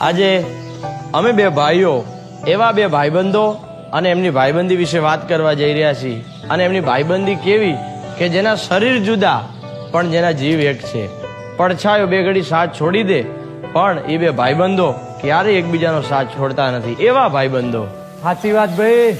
આજે અમે બે ભાઈઓ એવા બે ભાઈબંધો અને એમની ભાઈબંધી વિશે વાત કરવા જઈ રહ્યા છીએ અને એમની ભાઈબંધી કેવી કે જેના શરીર જુદા પણ જેના જીવ એક છે. પડછાયો બે ઘડી સાથ છોડી દે પણ એ બે ભાઈબંધો ક્યારેય એકબીજાનો સાથ છોડતા નથી. એવા ભાઈબંધો. સાચી વાત ભાઈ.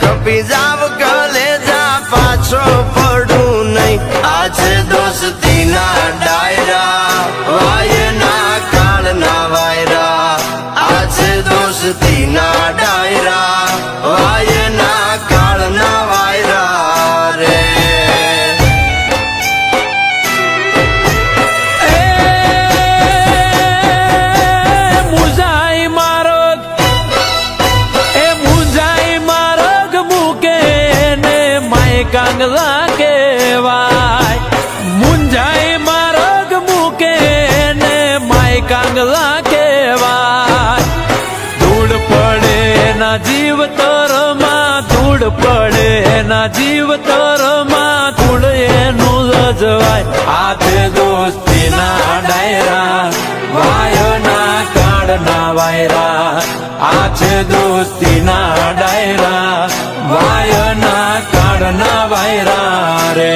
કપી જાવ કલેજા પાછો પડું નહીં. આજે દોસ્તી ના ડાયરા વાયના કાળના વાયરા. આજે દોસ્તી ના ડાયરા વાયના કાળના વાયરા રે. કાંગલા કેવાય મુંજાઈ મારગ મૂકે ને માય કાંગલા કેવાય. ધૂળ પડે ના જીવ તરમાં ધૂળ પડે ના જીવ તરમાં ધૂળ એનું લજવાય. હાથે દોસ્તી ના ડાયરા વાયના કાળના વાયરા. હાથે દોસ્તી ના ડાયરા વાયના કાળના વાયરા રે.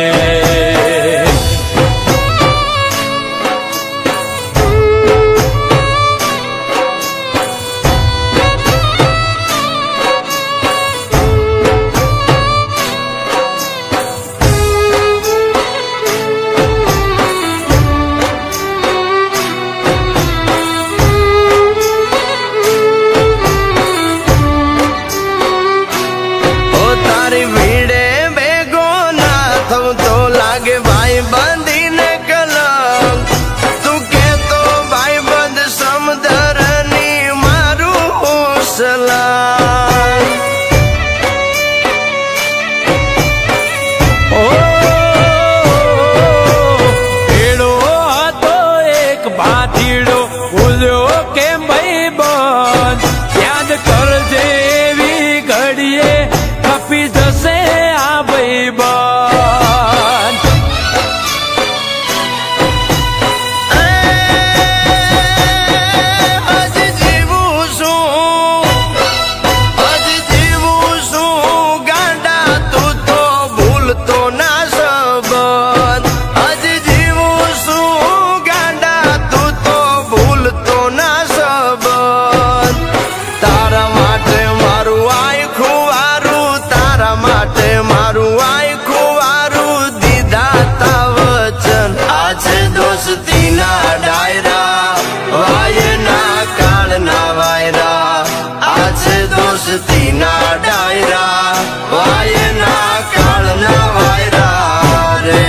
દોસ્તી ના ડાયરા વાયના કાળના વાયરા રે.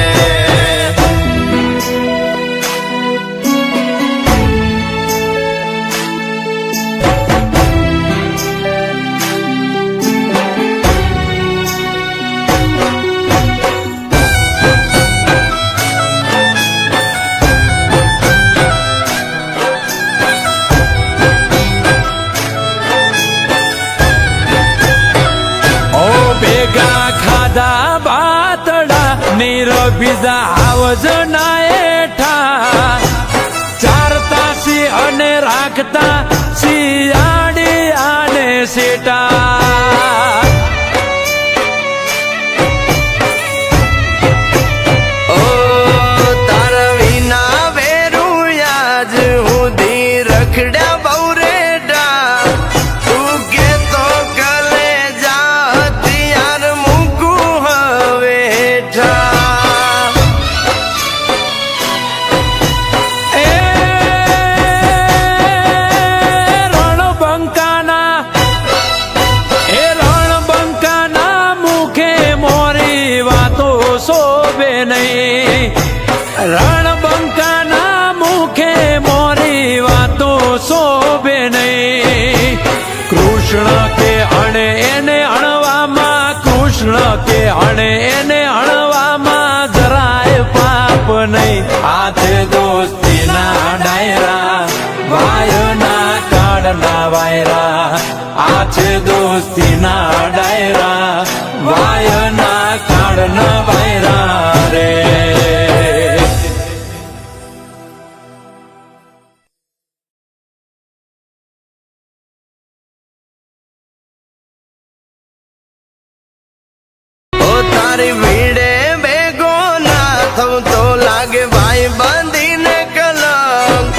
બીજા આવજ ના એઠા ચારતા સી અને રાખતા શિયાળી આને સેટા. નહીં. રણબંકાના મુખે મોરી વાતો શોભે નહીં. કૃષ્ણ કે અણે એને અણવામાં, કૃષ્ણ કે અણે એને અણવામાં જરાય પાપ નહીં. હાથે દોસ્તીના ડાયરા, ભાઈના કાળના વાયરા. આ છે દોસ્તીના ડાયરા, ભાઈના કાળના વાયરા રે. તારી ભીડે ભેગો ના થઉં તો લાગે ભાઈ બંધીને કલંક.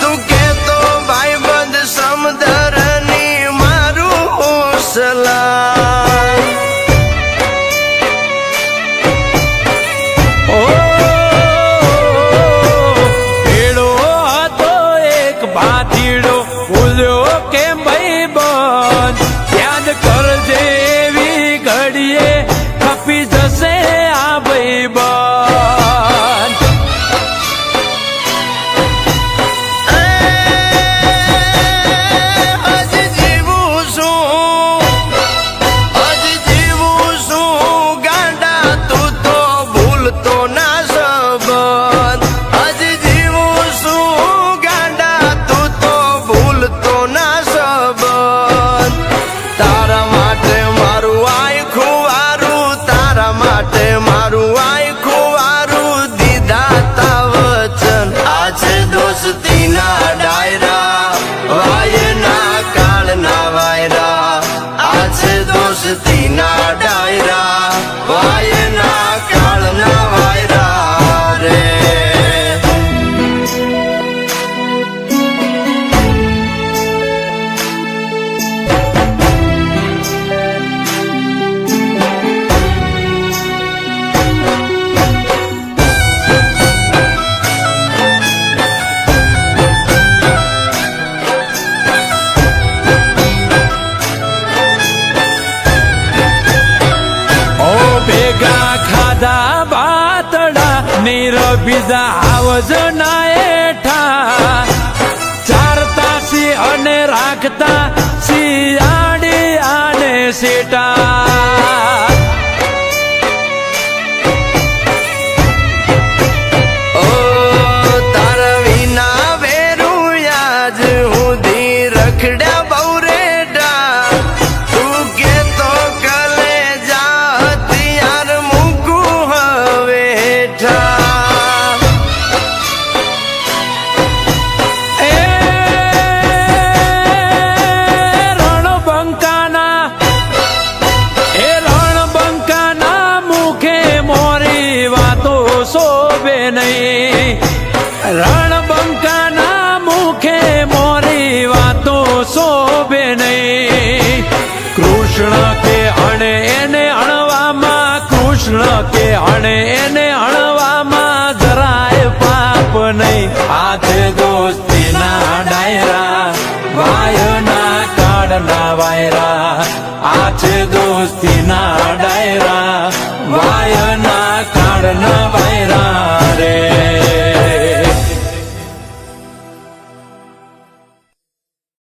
તું કેતો ભાઈ બંધ સમદરની મારું સલામ. ઓ ભેડો હતો એક ભાતીડો, ભૂલ્યો કેમ ભાઈ બંધ. યાદ કરજે એવી ઘડીએ ખપી જશે આ ભાઈ બંધ. હજી જીવું છું ગાંડા, તું તો ભૂલતો ના સંબંધ. હજી જીવું છું ગાંડા, તું તો ભૂલતો ના સંબંધ. તારા માટે મારું આખું વારું, તારા માટે મારું આખું વારું દીધા તા વચન. આ છે દોસ્તીના ડાયરા, વાયના કાળના વાયરા. આ છે દોસ્તીના ડાયરા, વાયના કાળના વાયરા રે. ઓ ભેગા ખાધા બાતડા, નીરબીજા આવજના એઠા. ચારતા સી અને રાખતા શિયાળી આને સેટા. ઓ તારા વિના વેરું યાજ હુંધી રખડ્યા બહુ રેડા. તું કેતો કલે જા હથિયાર મૂકું હવે હેઠા. એ રણબંકાના મુખે મોરી વાતો શોભે નહીં. રણબંકાના મુખે મોરી વાતો શોભે નહીં. કૃષ્ણ કે અણે એને અણવામાં, કૃષ્ણ કે અણે એને અણવામાં જરાય પાપ નહીં. હાથે દોસ્તીના ડાયરા, ભાઈના કાળના વાયરા. આ છે દોસ્તીના ડાયરા,